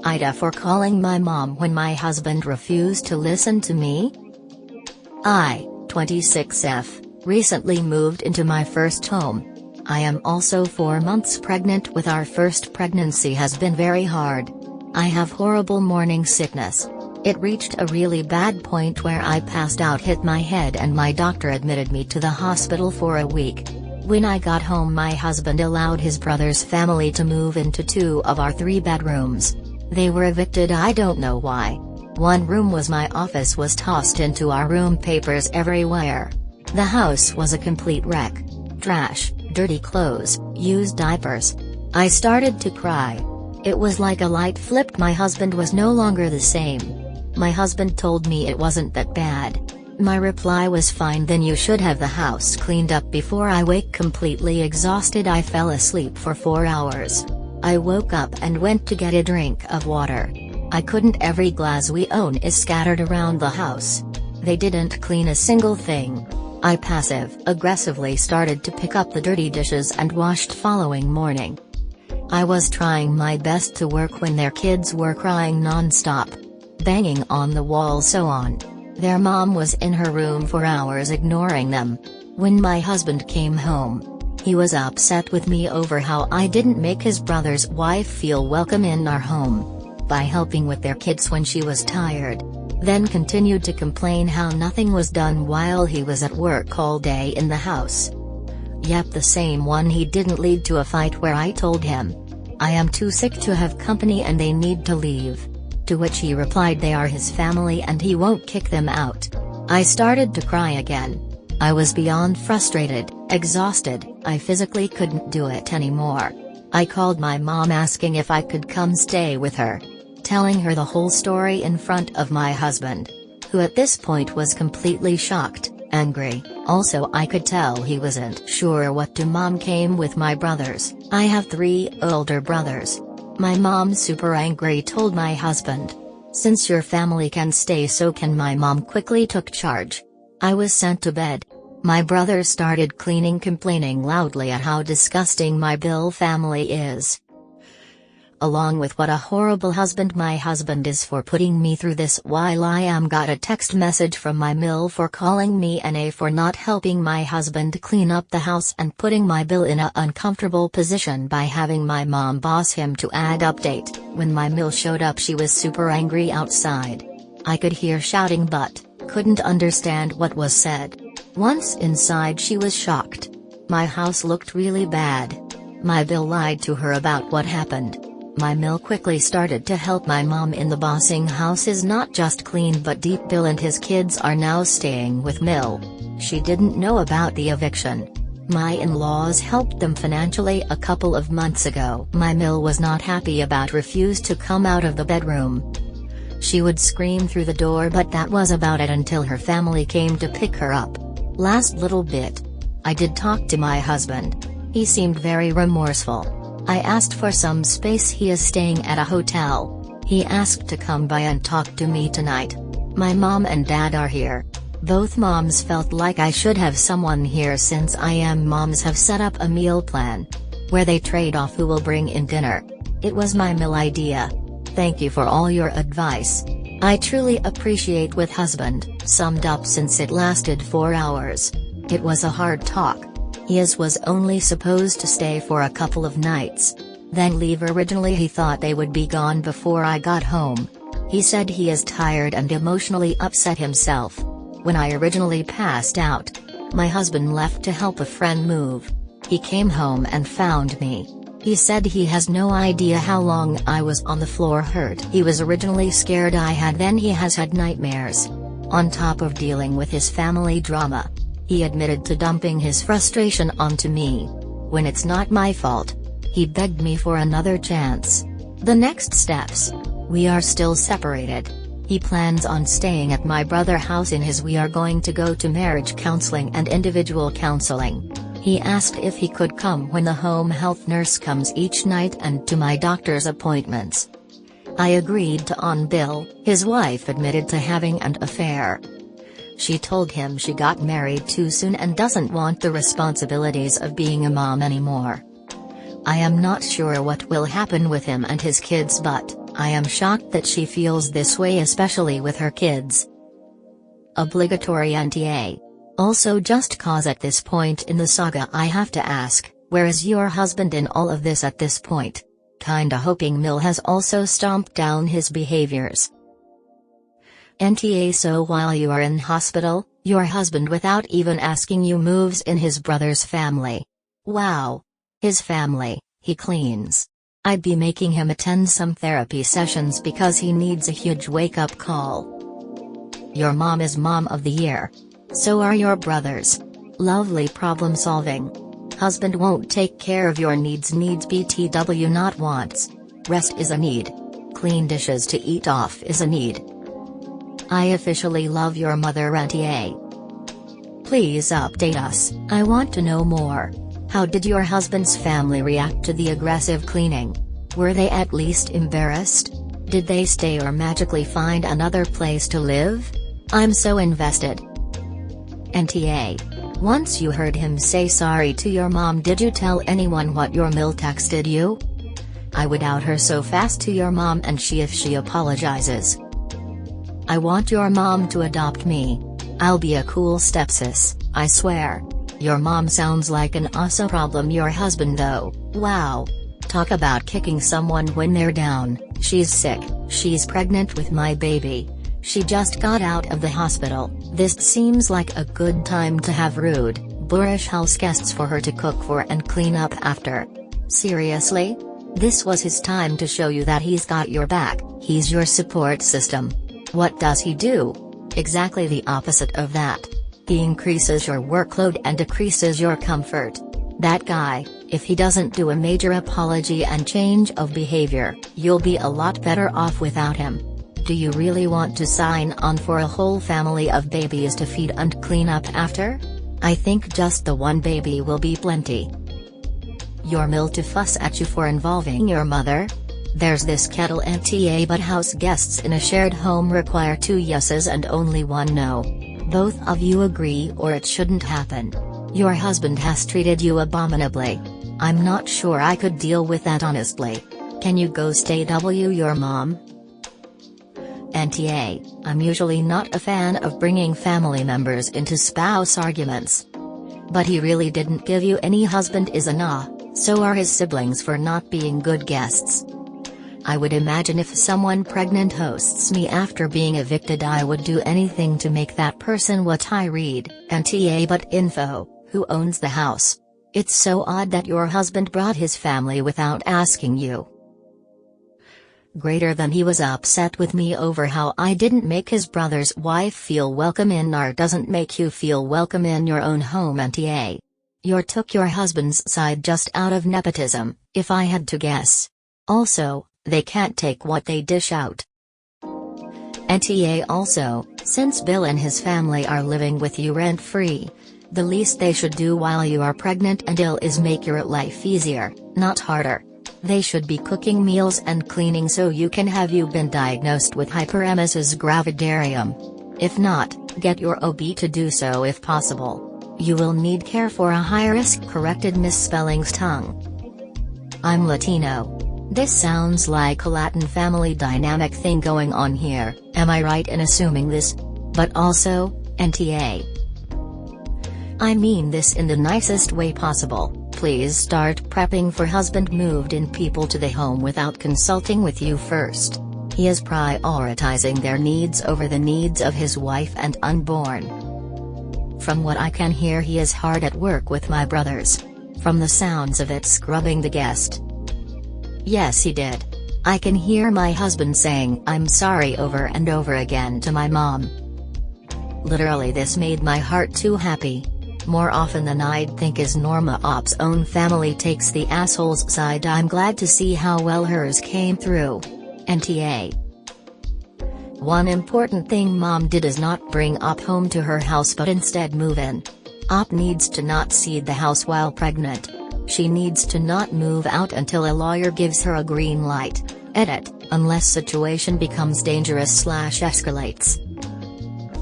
AITA for calling my mom when my husband refused to listen to me? I, 26F, recently moved into my first home. I am also 4 months pregnant. With our first pregnancy has been very hard. I have horrible morning sickness. It reached a really bad point where I passed out, hit my head, and my doctor admitted me to the hospital for a week. When I got home, my husband allowed his brother's family to move into 2 of our 3 bedrooms. They were evicted. I don't know why. One room was my office, was tossed into our room, papers everywhere. The house was a complete wreck. Trash, dirty clothes, used diapers. I started to cry. It was like a light flipped. My husband was no longer the same. My husband told me it wasn't that bad. My reply was, fine, then you should have the house cleaned up before I wake. Completely exhausted, I fell asleep for 4 hours. I woke up and went to get a drink of water. I couldn't. Every glass we own is scattered around the house. They didn't clean a single thing. I passive-aggressively started to pick up the dirty dishes and washed following morning. I was trying my best to work when their kids were crying non-stop, banging on the wall, so on. Their mom was in her room for hours ignoring them. When my husband came home, he was upset with me over how I didn't make his brother's wife feel welcome in our home by helping with their kids when she was tired. Then continued to complain how nothing was done while he was at work all day in the house. Yep, the same one. He didn't lead to a fight where I told him, I am too sick to have company and they need to leave. To which he replied, they are his family and he won't kick them out. I started to cry again. I was beyond frustrated, exhausted. I physically couldn't do it anymore. I called my mom asking if I could come stay with her, telling her the whole story in front of my husband, who at this point was completely shocked, angry. Also, I could tell he wasn't sure what to. Mom came with my brothers. I have 3 older brothers. My mom, super angry, told my husband, since your family can stay, so can my mom. Quickly took charge. I was sent to bed. My brothers started cleaning, complaining loudly at how disgusting my Bill family is, along with what a horrible husband my husband is for putting me through this. While I got a text message from my Bill for calling me an A for not helping my husband clean up the house and putting my Bill in a uncomfortable position by having my mom boss him to add update. When my Bill showed up, she was super angry outside. I could hear shouting but couldn't understand what was said. Once inside, she was shocked. My house looked really bad. My Bill lied to her about what happened. My Bill quickly started to help my mom in the bossing. House is not just clean but deep. Bill and his kids are now staying with Mill. She didn't know about the eviction. My in-laws helped them financially a couple of months ago. My Mill was not happy about, refused to come out of the bedroom. She would scream through the door, but that was about it until her family came to pick her up. Last little bit. I did talk to my husband. He seemed very remorseful. I asked for some space. He is staying at a hotel. He asked to come by and talk to me tonight. My mom and dad are here. Both moms felt like I should have someone here since moms have set up a meal plan, where they trade off who will bring in dinner. It was my Mill idea. Thank you for all your advice. I truly appreciate. With husband, summed up since it lasted 4 hours. It was a hard talk. He was only supposed to stay for a couple of nights, then leave. Originally he thought they would be gone before I got home. He said he is tired and emotionally upset himself. When I originally passed out, my husband left to help a friend move. He came home and found me. He said he has no idea how long I was on the floor hurt. He was originally scared I had, then he has had nightmares. On top of dealing with his family drama, he admitted to dumping his frustration onto me. When it's not my fault. He begged me for another chance. The next steps. We are still separated. He plans on staying at my brother's house in his. We are going to go to marriage counseling and individual counseling. He asked if he could come when the home health nurse comes each night and to my doctor's appointments. I agreed to. On Bill, his wife admitted to having an affair. She told him she got married too soon and doesn't want the responsibilities of being a mom anymore. I am not sure what will happen with him and his kids, but I am shocked that she feels this way, especially with her kids. Obligatory NTA. Also, just cause at this point in the saga I have to ask, where is your husband in all of this at this point? Kinda hoping Mill has also stomped down his behaviors. NTA. So while you are in hospital, your husband without even asking you moves in his brother's family. Wow. His family, he cleans. I'd be making him attend some therapy sessions because he needs a huge wake-up call. Your mom is Mom of the Year. So are your brothers. Lovely problem solving. Husband won't take care of your needs BTW, not wants. Rest is a need. Clean dishes to eat off is a need. I officially love your mother NTA. Please update us, I want to know more. How did your husband's family react to the aggressive cleaning? Were they at least embarrassed? Did they stay or magically find another place to live? I'm so invested. NTA. Once you heard him say sorry to your mom, did you tell anyone what your Mill texted you? I would out her so fast to your mom, and if she apologizes. I want your mom to adopt me. I'll be a cool stepsis, I swear. Your mom sounds like an awesome problem. Your husband though, wow. Talk about kicking someone when they're down. She's sick, she's pregnant with my baby. She just got out of the hospital. This seems like a good time to have rude, boorish house guests for her to cook for and clean up after. Seriously? This was his time to show you that he's got your back, he's your support system. What does he do? Exactly the opposite of that. He increases your workload and decreases your comfort. That guy, if he doesn't do a major apology and change of behavior, you'll be a lot better off without him. Do you really want to sign on for a whole family of babies to feed and clean up after? I think just the one baby will be plenty. Your Mill to fuss at you for involving your mother? There's this kettle NTA, but house guests in a shared home require 2 yeses and only 1 no. Both of you agree or it shouldn't happen. Your husband has treated you abominably. I'm not sure I could deal with that honestly. Can you go stay your mom? NTA. I'm usually not a fan of bringing family members into spouse arguments. But he really didn't give you any. Husband is a nah, so are his siblings for not being good guests. I would imagine if someone pregnant hosts me after being evicted, I would do anything to make that person what I read. NTA. But info, who owns the house? It's so odd that your husband brought his family without asking you. Greater than he was upset with me over how I didn't make his brother's wife feel welcome in or doesn't make you feel welcome in your own home. NTA. You took your husband's side just out of nepotism, if I had to guess. Also, they can't take what they dish out. NTA. Also, since Bill and his family are living with you rent-free, the least they should do while you are pregnant and ill is make your life easier, not harder. They should be cooking meals and cleaning so you can have you been diagnosed with hyperemesis gravidarium. If not, get your OB to do so if possible. You will need care for a high-risk corrected misspellings tongue. I'm Latino. This sounds like a Latin family dynamic thing going on here, am I right in assuming this? But also, NTA. I mean this in the nicest way possible. Please start prepping for husband moved in people to the home without consulting with you first. He is prioritizing their needs over the needs of his wife and unborn. From what I can hear, he is hard at work with my brothers. From the sounds of it, scrubbing the guest. Yes, he did. I can hear my husband saying I'm sorry over and over again to my mom. Literally, this made my heart too happy. More often than I'd think is Norma Opp's own family takes the asshole's side. I'm glad to see how well hers came through. NTA. One important thing Mom did is not bring Opp home to her house but instead move in. Opp needs to not seed the house while pregnant. She needs to not move out until a lawyer gives her a green light. Edit, unless situation becomes dangerous/escalates.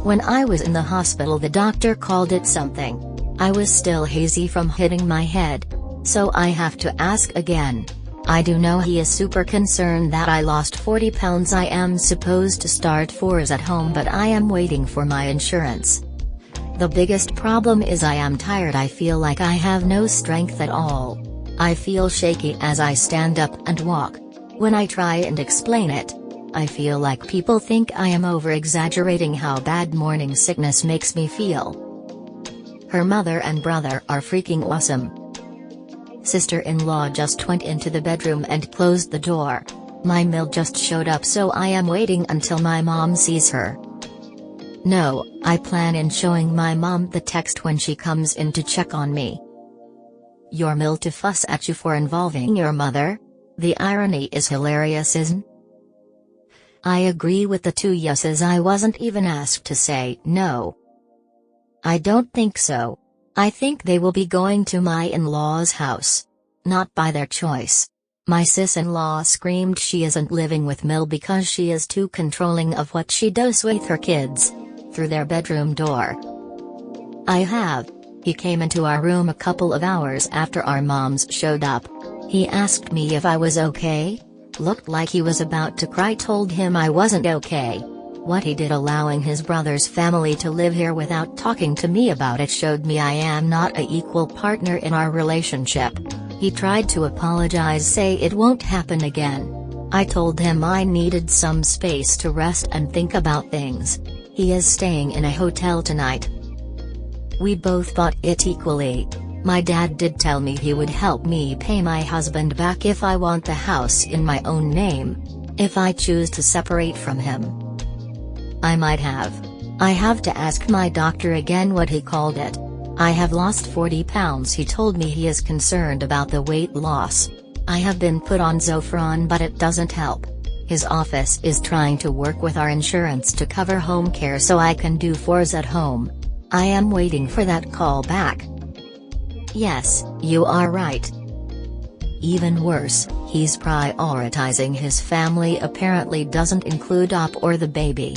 When I was in the hospital, the doctor called it something. I was still hazy from hitting my head. So I have to ask again. I do know he is super concerned that I lost 40 pounds. I am supposed to start 4s at home, but I am waiting for my insurance. The biggest problem is I am tired. I feel like I have no strength at all. I feel shaky as I stand up and walk. When I try and explain it, I feel like people think I am over-exaggerating how bad morning sickness makes me feel. Her mother and brother are freaking awesome. Sister-in-law just went into the bedroom and closed the door. My Mill just showed up, so I am waiting until my mom sees her. No, I plan on showing my mom the text when she comes in to check on me. Your Mill to fuss at you for involving your mother? The irony is hilarious, isn't? I agree with the 2 yeses. I wasn't even asked to say no. I don't think so. I think they will be going to my in-laws' house. Not by their choice. My sis-in-law screamed she isn't living with Mill because she is too controlling of what she does with her kids. Through their bedroom door. I have. He came into our room a couple of hours after our moms showed up. He asked me if I was okay. Looked like he was about to cry. Told him I wasn't okay. What he did allowing his brother's family to live here without talking to me about it showed me I am not an equal partner in our relationship. He tried to apologize, say it won't happen again. I told him I needed some space to rest and think about things. He is staying in a hotel tonight. We both bought it equally. My dad did tell me he would help me pay my husband back if I want the house in my own name. If I choose to separate from him. I might have. I have to ask my doctor again what he called it. I have lost 40 pounds. He told me he is concerned about the weight loss. I have been put on Zofran, but it doesn't help. His office is trying to work with our insurance to cover home care so I can do 4s at home. I am waiting for that call back. Yes, you are right. Even worse, he's prioritizing his family, apparently doesn't include Op or the baby.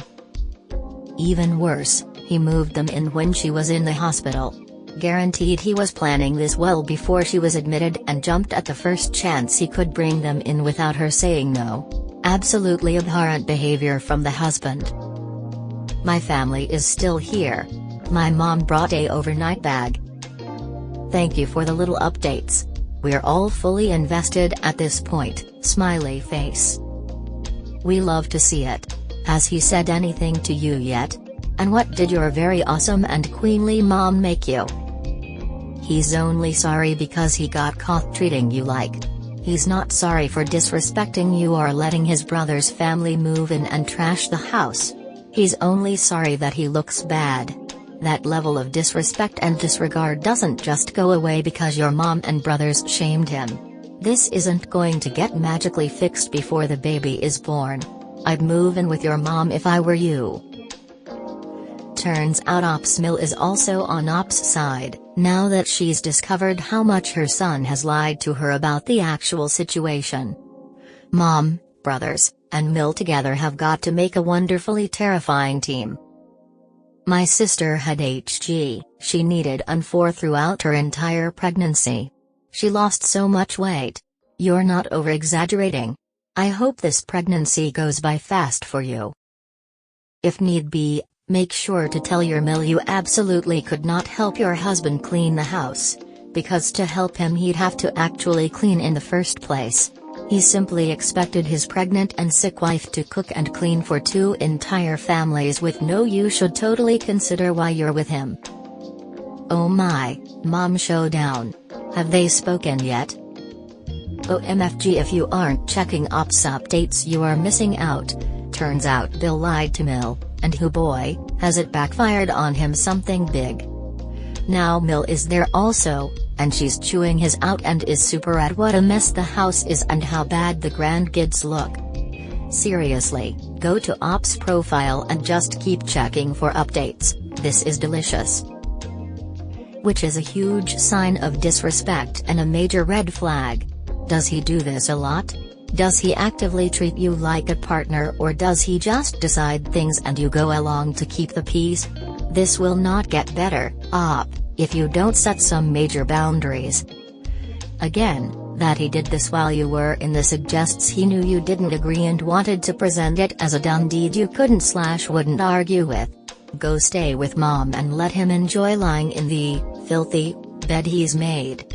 Even worse, he moved them in when she was in the hospital. Guaranteed he was planning this well before she was admitted and jumped at the first chance he could bring them in without her saying no. Absolutely abhorrent behavior from the husband. My family is still here. My mom brought a overnight bag. Thank you for the little updates. We're all fully invested at this point, smiley face. We love to see it. Has he said anything to you yet? And what did your very awesome and queenly mom make you? He's only sorry because he got caught treating you like. He's not sorry for disrespecting you or letting his brother's family move in and trash the house. He's only sorry that he looks bad. That level of disrespect and disregard doesn't just go away because your mom and brothers shamed him. This isn't going to get magically fixed before the baby is born. I'd move in with your mom if I were you. Turns out Op's Mill is also on Op's side, now that she's discovered how much her son has lied to her about the actual situation. Mom, brothers, and Mill together have got to make a wonderfully terrifying team. My sister had HG, she needed N4 throughout her entire pregnancy. She lost so much weight. You're not over-exaggerating. I hope this pregnancy goes by fast for you. If need be, make sure to tell your Mill you absolutely could not help your husband clean the house, because to help him he'd have to actually clean in the first place. He simply expected his pregnant and sick wife to cook and clean for 2 entire families with no. You should totally consider why you're with him. Oh my, mom showdown. Have they spoken yet? OMFG, if you aren't checking Ops updates you are missing out. Turns out Bill lied to Mill, and who boy, has it backfired on him something big. Now Mill is there also, and she's chewing his out and is super at what a mess the house is and how bad the grandkids look. Seriously, go to Ops profile and just keep checking for updates. This is delicious. Which is a huge sign of disrespect and a major red flag. Does he do this a lot? Does he actively treat you like a partner, or does he just decide things and you go along to keep the peace? This will not get better, Op, if you don't set some major boundaries. Again, That he did this while you were in the suggests he knew you didn't agree and wanted to present it as a done deed you couldn't/wouldn't argue with. Go stay with mom and let him enjoy lying in the filthy bed he's made.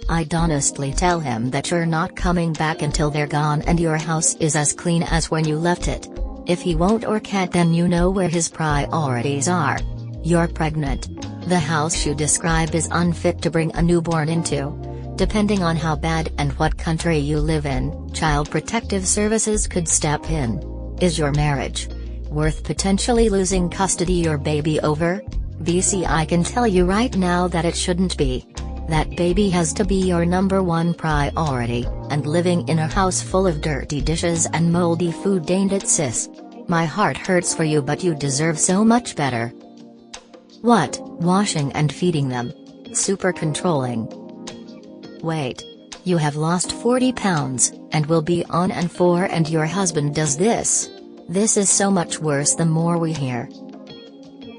I'd honestly tell him that you're not coming back until they're gone and your house is as clean as when you left it. If he won't or can't, then you know where his priorities are. You're pregnant. The house you describe is unfit to bring a newborn into. Depending on how bad and what country you live in, Child Protective Services could step in. Is your marriage worth potentially losing custody your baby over? BC, I can tell you right now that it shouldn't be. That baby has to be your #1 priority, and living in a house full of dirty dishes and moldy food ain't it, sis? My heart hurts for you, but you deserve so much better. What, washing and feeding them? Super controlling. Wait. You have lost 40 pounds, and will be on and 4, and your husband does this? This is so much worse the more we hear.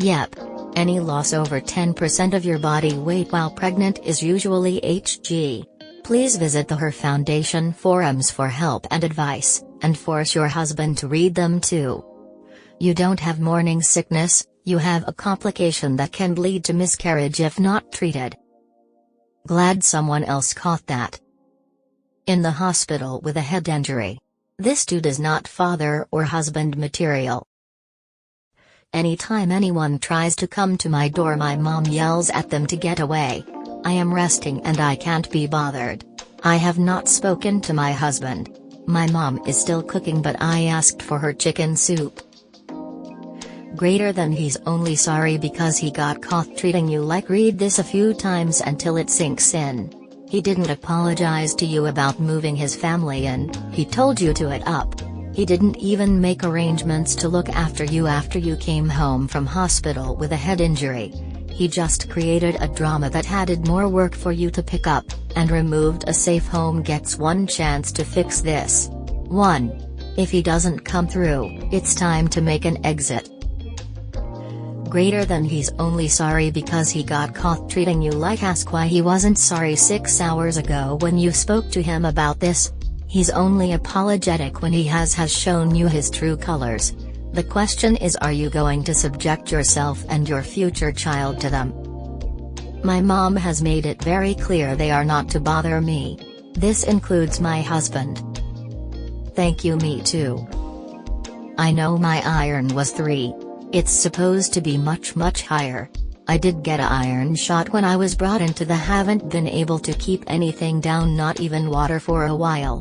Yep. Any loss over 10% of your body weight while pregnant is usually HG. Please visit the Her Foundation forums for help and advice, and force your husband to read them too. You don't have morning sickness, you have a complication that can lead to miscarriage if not treated. Glad someone else caught that. In the hospital with a head injury. This dude is not father or husband material. Anytime anyone tries to come to my door, my mom yells at them to get away. I am resting and I can't be bothered. I have not spoken to my husband. My mom is still cooking, but I asked for her chicken soup. Greater than he's only sorry because he got caught treating you like. Read this a few times until it sinks in. He didn't apologize to you about moving his family in, he told you to it up. He didn't even make arrangements to look after you came home from hospital with a head injury. He just created a drama that added more work for you to pick up, and removed a safe home. Gets one chance to fix this. 1. If he doesn't come through, it's time to make an exit. Greater than he's only sorry because he got caught treating you like. Ask why he wasn't sorry 6 hours ago when you spoke to him about this. He's only apologetic when he has shown you his true colors. The question is, are you going to subject yourself and your future child to them? My mom has made it very clear they are not to bother me. This includes my husband. Thank you, me too. I know my iron was 3. It's supposed to be much higher. I did get an iron shot when I was brought into the. Haven't been able to keep anything down, not even water, for a while.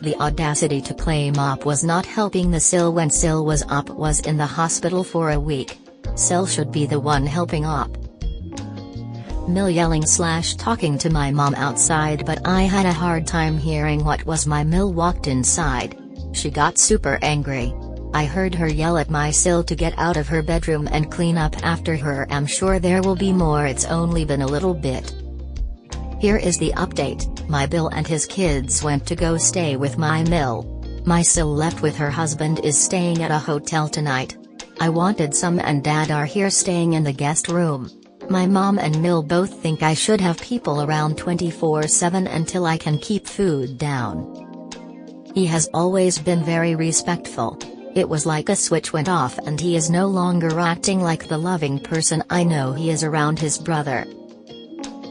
The audacity to claim op was not helping the Sil when Sil was op was in the hospital for a week. Sil should be the one helping op. Mill yelling/talking to my mom outside, but I had a hard time hearing what was. My Mill walked inside. She got super angry. I heard her yell at my Sil to get out of her bedroom and clean up after her. I'm sure there will be more, it's only been a little bit. Here is the update. My Bill and his kids went to go stay with my Mill. My Sil left with her husband, is staying at a hotel tonight. I wanted some, and Dad are here staying in the guest room. My mom and Mill both think I should have people around 24/7 until I can keep food down. He has always been very respectful. It was like a switch went off and he is no longer acting like the loving person I know he is around his brother.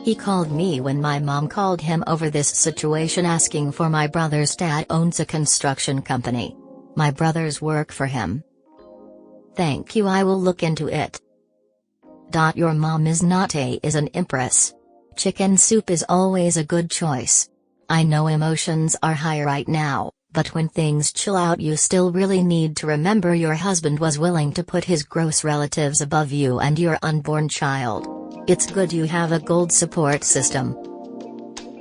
He called me when my mom called him over this situation, asking for my brother's dad owns a construction company. My brothers work for him. Thank you, I will look into it. Your mom is not is an empress. Chicken soup is always a good choice. I know emotions are high right now, but when things chill out you still really need to remember your husband was willing to put his gross relatives above you and your unborn child. It's good you have a gold support system.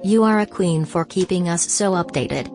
You are a queen for keeping us so updated.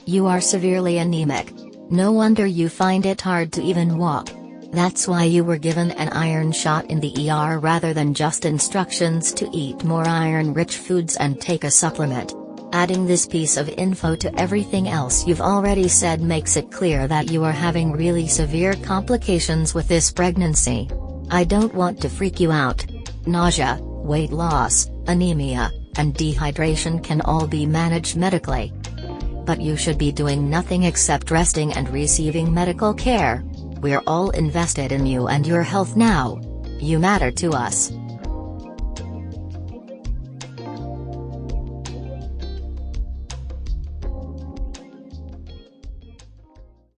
You are severely anemic. No wonder you find it hard to even walk. That's why you were given an iron shot in the ER rather than just instructions to eat more iron-rich foods and take a supplement. Adding this piece of info to everything else you've already said makes it clear that you are having really severe complications with this pregnancy. I don't want to freak you out. Nausea, weight loss, anemia, and dehydration can all be managed medically. But you should be doing nothing except resting and receiving medical care. We're all invested in you and your health now. You matter to us.